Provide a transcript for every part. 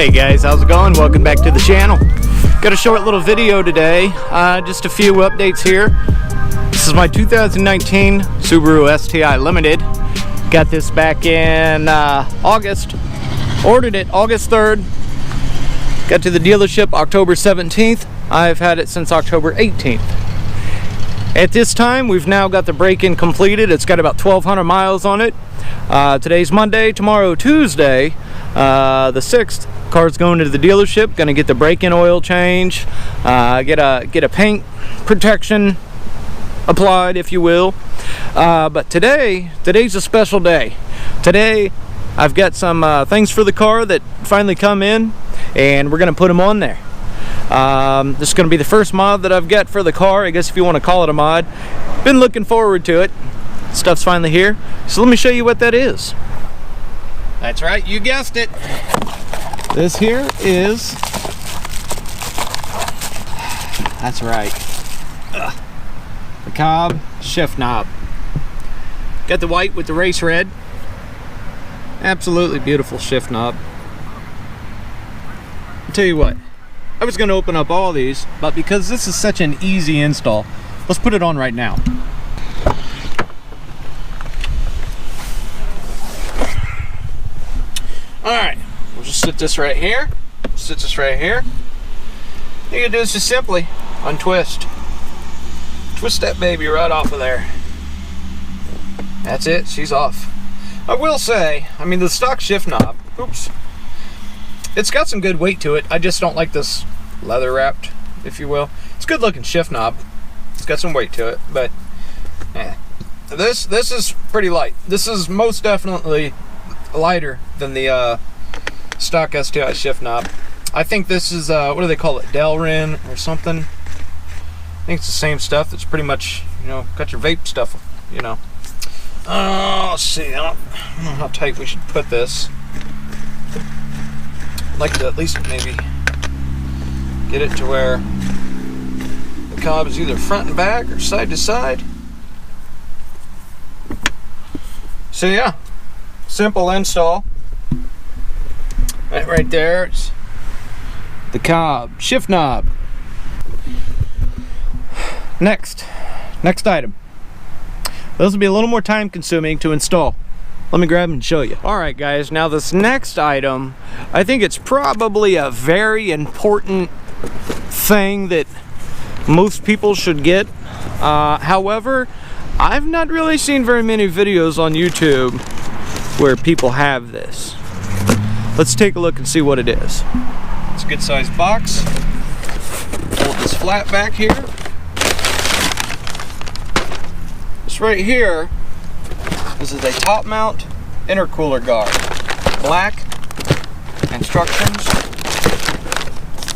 Hey guys, how's it going? Welcome back to the channel. Got a short little video today, just a few updates here. This is my 2019 Subaru STi Limited. Got this back in August. Ordered it August 3rd. Got to the dealership October 17th. I've had it since October 18th. At this time, we've now got the break-in completed. It's got about 1,200 miles on it. Today's Monday, tomorrow Tuesday, the 6th. Car's going to the dealership. Going to get the break-in oil change, get a paint protection applied, if you will. But today's a special day. Today, I've got some things for the car that finally come in, and we're going to put them on there. This is going to be the first mod that I've got for the car, I guess if you want to call it a mod. Been looking forward to it. Stuff's finally here. So let me show you what that is. That's right, you guessed it. This here is, that's right, the Cobb shift knob. Got the white with the race red. Absolutely beautiful shift knob. I'll tell you what, I was going to open up all these, but because this is such an easy install, let's put it on right now. Alright, we'll just sit this right here. Sit this right here. All you gotta do is just simply untwist. Twist that baby right off of there. That's it, she's off. I will say, I mean, the stock shift knob, oops, it's got some good weight to it. I just don't like this leather wrapped, if you will. It's a good looking shift knob. It's got some weight to it, but this is pretty light. This is most definitely lighter than the stock STi shift knob. I think this is what do they call it, Delrin or something. I think it's the same stuff. It's pretty much, you know, got your vape stuff, you know. Let's see, I don't know how tight we should put this. I'd like to at least maybe get it to where the Cobb is either front and back or side to side. So yeah, simple install. Right there, it's the Cobb shift knob. Next item. Those will be a little more time consuming to install. Let me grab them and show you. Alright guys, now this next item, I think it's probably a very important thing that most people should get. However, I've not really seen very many videos on YouTube where people have this. Let's take a look and see what it is. It's a good sized box. Hold this flat back here. This right here, this is a top mount intercooler guard. Black instructions.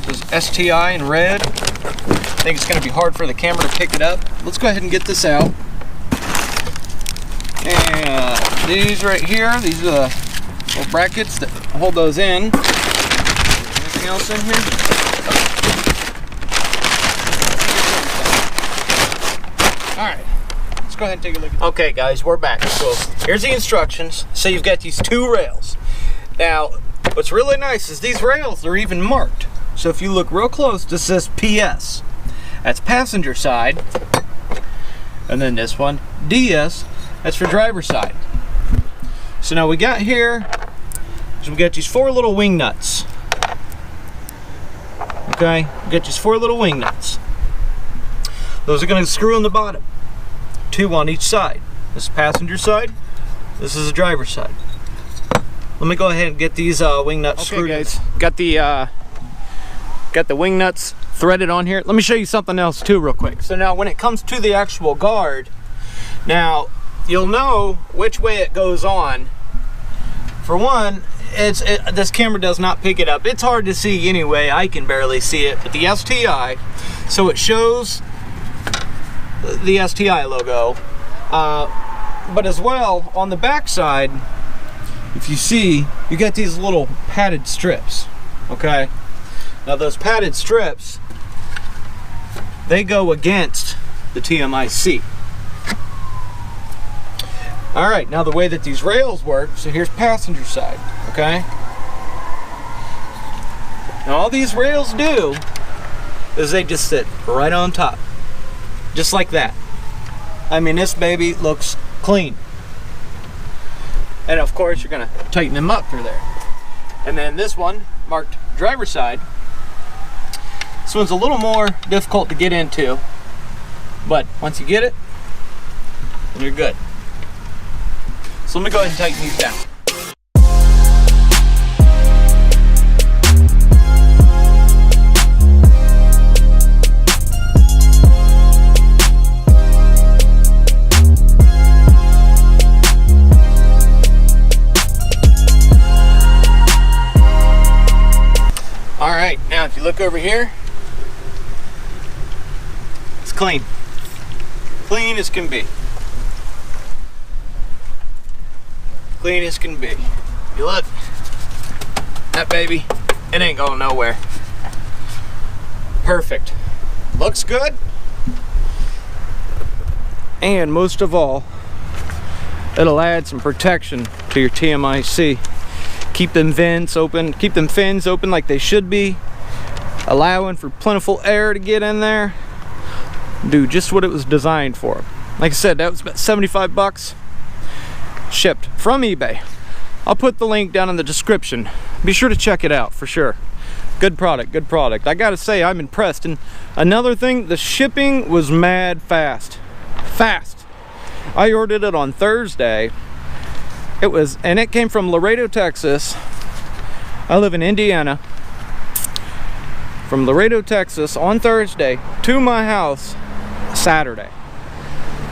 This is STi in red. I think it's going to be hard for the camera to pick it up. Let's go ahead and get this out. And these right here, these are the little brackets that hold those in. Anything else in here? Alright, let's go ahead and take a look. Okay guys, we're back. So here's the instructions. So you've got these two rails. Now, what's really nice is these rails are even marked. So if you look real close, this says PS. That's passenger side. And then this one, DS, that's for driver side. So now we got here, so we got these four little wing nuts. Okay, we got these four little wing nuts. Those are going to screw on the bottom. Two on each side. This is passenger side, this is the driver side. Let me go ahead and get these wing nuts screwed in. Got the wing nuts threaded on here. Let me show you something else too real quick. So now when it comes to the actual guard, now you'll know which way it goes on. For one, this camera does not pick it up. It's hard to see anyway. I can barely see it. But the STi, so it shows the STi logo. But as well, on the back side, if you see, you got these little padded strips. Okay? Now those padded strips, they go against the TMIC. All right, now the way that these rails work, so here's passenger side, okay? Now all these rails do is they just sit right on top. Just like that. I mean, this baby looks clean. And of course you're gonna tighten them up through there. And then this one, marked driver's side. This one's a little more difficult to get into, but once you get it, then you're good. So let me go ahead and tighten these down. Alright, now if you look over here, it's clean. Clean as can be. Clean as can be. You look, that baby, it ain't going nowhere. Perfect. Looks good. And most of all, it'll add some protection to your TMIC. Keep them vents open, keep them fins open like they should be, allowing for plentiful air to get in there. Do just what it was designed for. Like I said, that was about 75 bucks. Shipped from eBay. I'll put the link down in the description. Be sure to check it out for sure. Good product, good product. I gotta say, I'm impressed. And another thing, the shipping was mad fast. Fast. I ordered it on Thursday. It came from Laredo, Texas. I live in Indiana. From Laredo, Texas on Thursday to my house Saturday.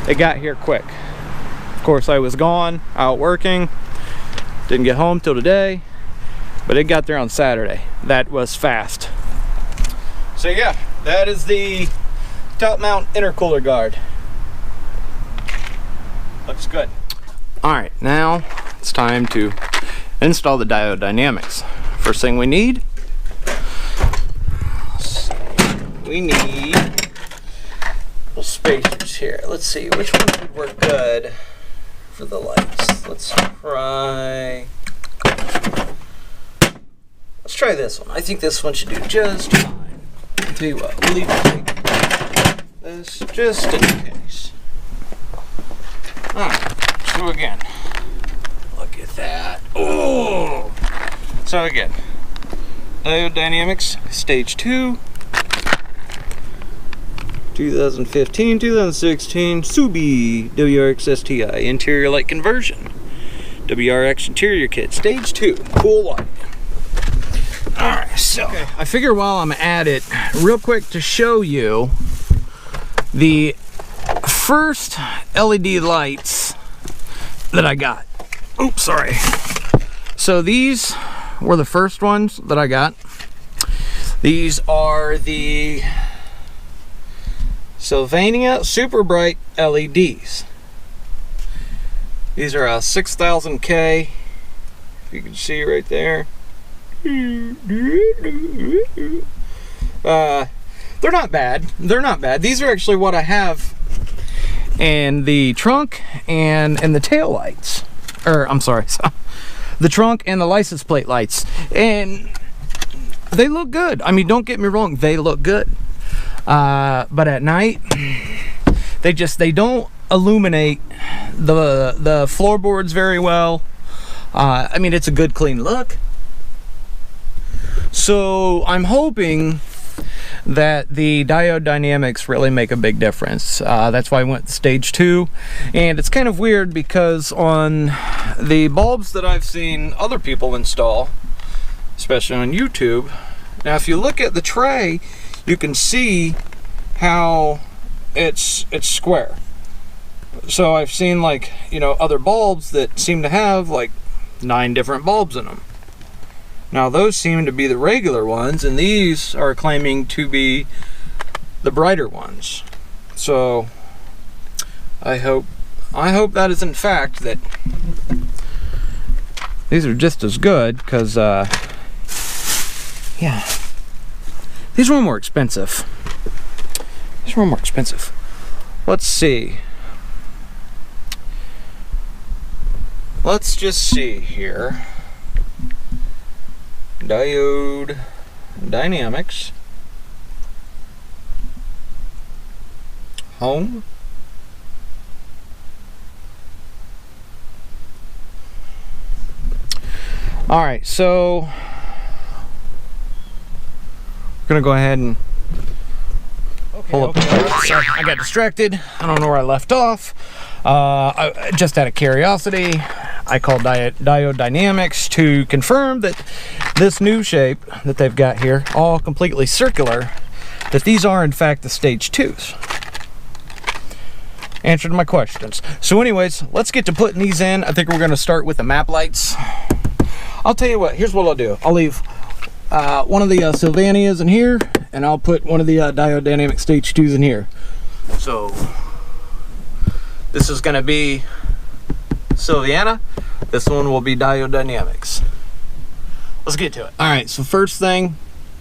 It got here quick. Of course, I was gone, out working. Didn't get home till today, but it got there on Saturday. That was fast. So yeah, that is the top mount intercooler guard. Looks good. All right, now it's time to install the diode dynamics. First thing we need little spacers here. Let's see, which one would work good for the lights? Let's try this one. I think this one should do just fine. I'll tell you what, we'll leave it this just in case. Alright, so again, look at that. Oh! So again, diode dynamics, stage 2. 2015, 2016 Subaru WRX interior light conversion. WRX interior kit, stage 2, cool light. Alright, so I figure while I'm at it, real quick to show you the first LED lights that I got. Oops, sorry. So these were the first ones that I got. These are the Sylvania Super Bright LEDs. These are a 6000K, if you can see right there. They're not bad. They're not bad. These are actually what I have in the trunk and in the tail lights. Or I'm sorry, the trunk and the license plate lights. And they look good. I mean, don't get me wrong, they look good. But at night, they don't illuminate the floorboards very well. I mean, it's a good clean look. So I'm hoping that the diode dynamics really make a big difference. That's why I went to stage 2. And it's kind of weird because on the bulbs that I've seen other people install, especially on YouTube, now if you look at the tray, you can see how it's square. So I've seen, like, you know, other bulbs that seem to have like 9 different bulbs in them. Now those seem to be the regular ones, and these are claiming to be the brighter ones. So I hope that is in fact that these are just as good, because yeah, these were more expensive. These were more expensive. Let's see. Let's just see here. Diode Dynamics. Home. All right, so we're gonna go ahead and pull up. Sorry, I got distracted. I don't know where I left off. Just out of curiosity, I called Diode Dynamics to confirm that this new shape that they've got here, all completely circular, that these are in fact the stage 2s. Answered my questions. So anyways, let's get to putting these in. I think we're going to start with the map lights. I'll tell you what, here's what I'll do. I'll leave one of the Sylvanias in here, and I'll put one of the Diode Dynamics stage 2s in here. So this is going to be Sylvania. This one will be Diode Dynamics. Let's get to it. All right, so first thing,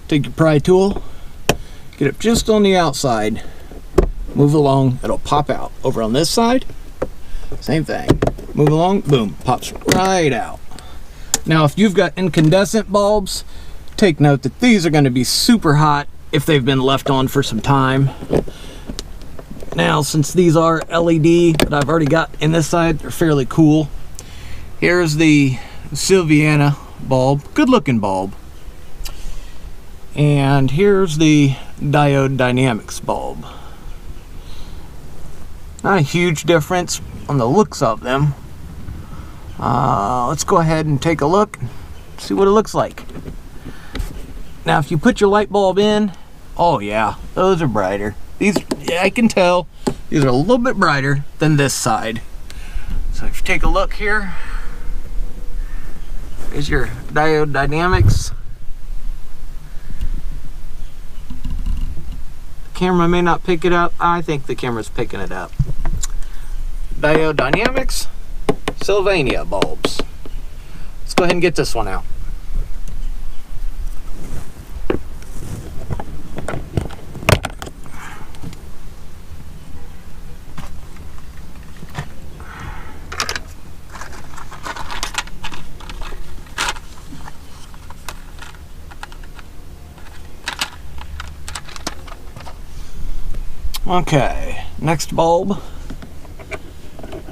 take your pry tool, get it just on the outside, move along, it'll pop out. Over on this side, same thing. Move along, boom, pops right out. Now, if you've got incandescent bulbs, take note that these are going to be super hot if they've been left on for some time. Now, since these are LED that I've already got in this side, they're fairly cool. Here's the Sylvania bulb, good looking bulb. And here's the Diode Dynamics bulb. Not a huge difference on the looks of them. Let's go ahead and take a look, see what it looks like. Now, if you put your light bulb in, oh yeah, those are brighter. These, yeah, I can tell, these are a little bit brighter than this side. So if you take a look here, here's your Diode Dynamics. The camera may not pick it up. I think the camera's picking it up. Diode Dynamics, Sylvania bulbs. Let's go ahead and get this one out. Okay, next bulb.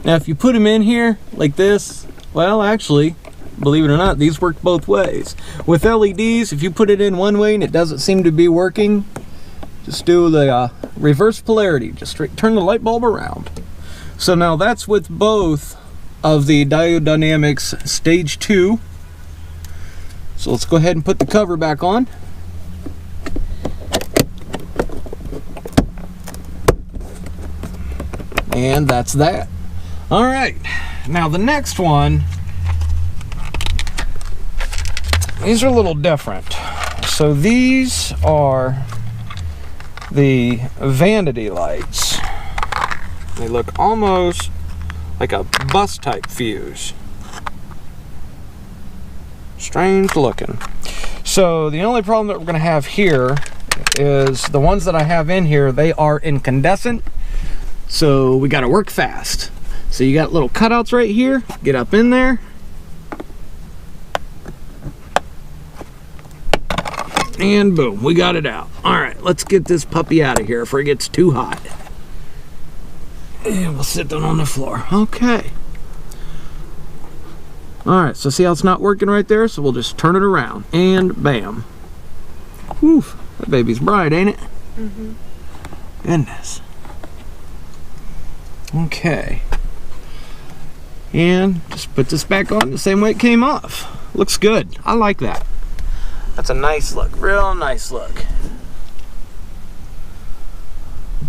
Now, if you put them in here like this, well, actually, believe it or not, these work both ways. With LEDs, if you put it in one way and it doesn't seem to be working, just do the reverse polarity. Just turn the light bulb around. So now that's with both of the Diode Dynamics stage 2. So let's go ahead and put the cover back on. And that's that. All right, now the next one, these are a little different. So these are the vanity lights. They look almost like a bus type fuse. Strange looking. So the only problem that we're going to have here is the ones that I have in here, they are incandescent. So we got to work fast. So you got little cutouts right here. Get up in there. And boom, we got it out. All right, let's get this puppy out of here before it gets too hot. And we'll sit down on the floor. Okay. All right, so see how it's not working right there? So we'll just turn it around and bam. Whew, that baby's bright, ain't it? Mm-hmm. Goodness. Okay, and just put this back on the same way it came off. Looks good. I like that. That's a nice look, real nice look.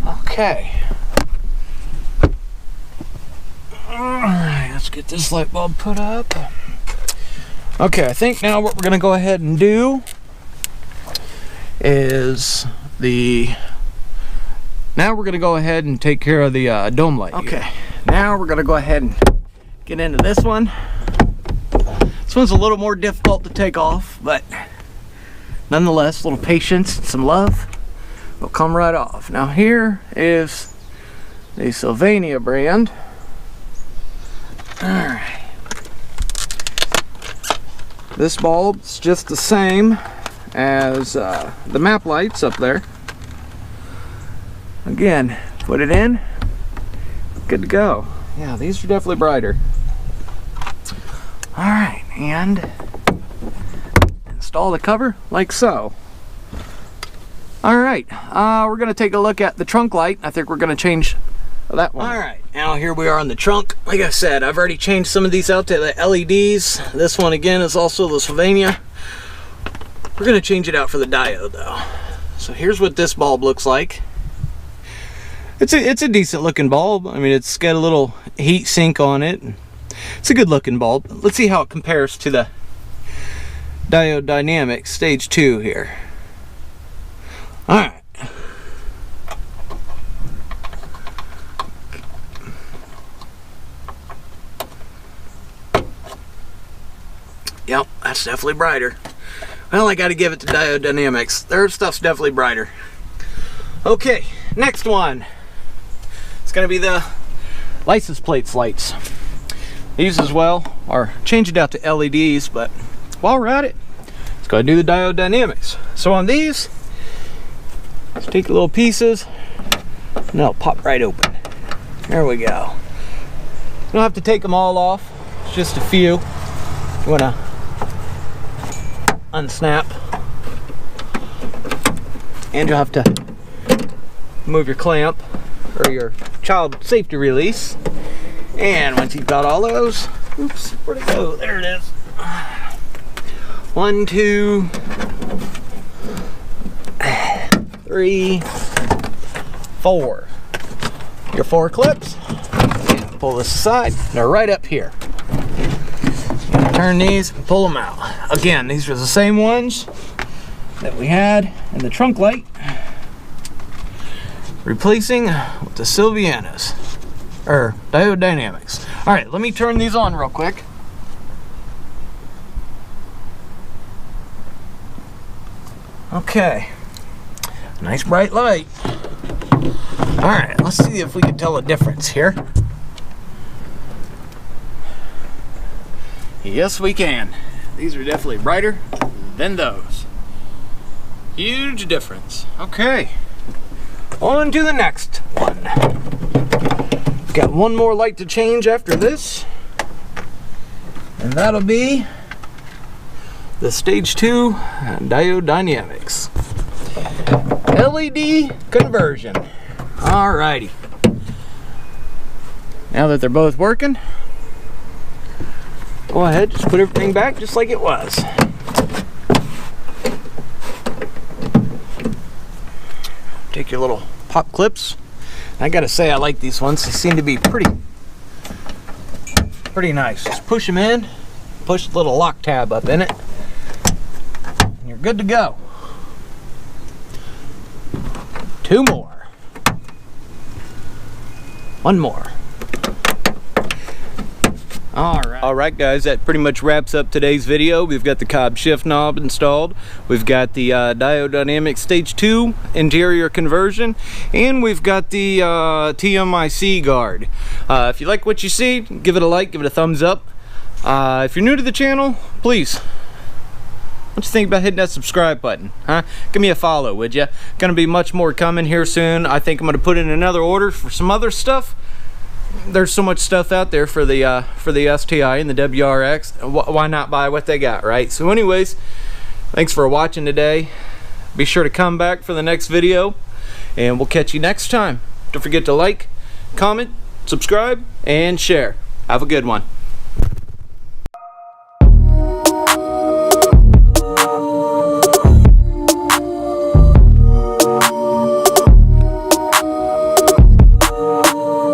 Okay. Alright, let's get this light bulb put up. Okay, I think now what we're gonna go ahead and do is now we're going to go ahead and take care of the dome light. Okay, now we're going to go ahead and get into this one. This one's a little more difficult to take off, but nonetheless, a little patience and some love will come right off. Now here is the Sylvania brand. Alright. This bulb is just the same as the map lights up there. Again, put it in, good to go. Yeah, these are definitely brighter. All right, and install the cover like so. All right, we're gonna take a look at the trunk light. I think we're gonna change that one. All right, now here we are on the trunk. Like I said, I've already changed some of these out to the LEDs. This one again is also the Sylvania. We're gonna change it out for the diode though. So here's what this bulb looks like. It's a decent looking bulb. I mean, it's got a little heat sink on it. It's a good looking bulb. Let's see how it compares to the Diode Dynamics Stage 2 here. All right. Yep, that's definitely brighter. Well, I got to give it to Diode Dynamics. Their stuff's definitely brighter. Okay, next one. It's going to be the license plates lights. These as well are changing out to LEDs, but while we're at it, let's go ahead and do the Diode Dynamics. So on these, let's take the little pieces and they'll pop right open. There we go. You don't have to take them all off. It's just a few. You want to unsnap, and you'll have to move your clamp or your child safety release. And once you've got all those, oops, where'd it go? There it is. 1, 2, 3, 4. Your 4 clips. And pull this aside. They're right up here. Turn these and pull them out. Again, these are the same ones that we had in the trunk light. Replacing with the Sylvianas. Or Diode Dynamics. Alright, let me turn these on real quick. Okay. Nice bright light. Alright, let's see if we can tell a difference here. Yes, we can. These are definitely brighter than those. Huge difference. Okay. On to the next one. Got one more light to change after this, and that'll be the Stage 2 Diode Dynamics LED conversion. Alrighty. Now that they're both working, go ahead, just put everything back just like it was. Take your little pop clips. I gotta say, I like these ones. They seem to be pretty nice. Just push them in, push the little lock tab up in it, and you're good to go. 2 more. 1 more. Alright guys, that pretty much wraps up today's video. We've got the Cobb shift knob installed. We've got the Diode Dynamics Stage 2 interior conversion. And we've got the TMIC guard. If you like what you see, give it a like, give it a thumbs up. If you're new to the channel, please, what you think about hitting that subscribe button? Huh? Give me a follow, would ya? Gonna be much more coming here soon. I think I'm gonna put in another order for some other stuff. There's so much stuff out there for the STi and the WRX. Why not buy what they got, right? So anyways, thanks for watching today. Be sure to come back for the next video, and we'll catch you next time. Don't forget to like, comment, subscribe, and share. Have a good one.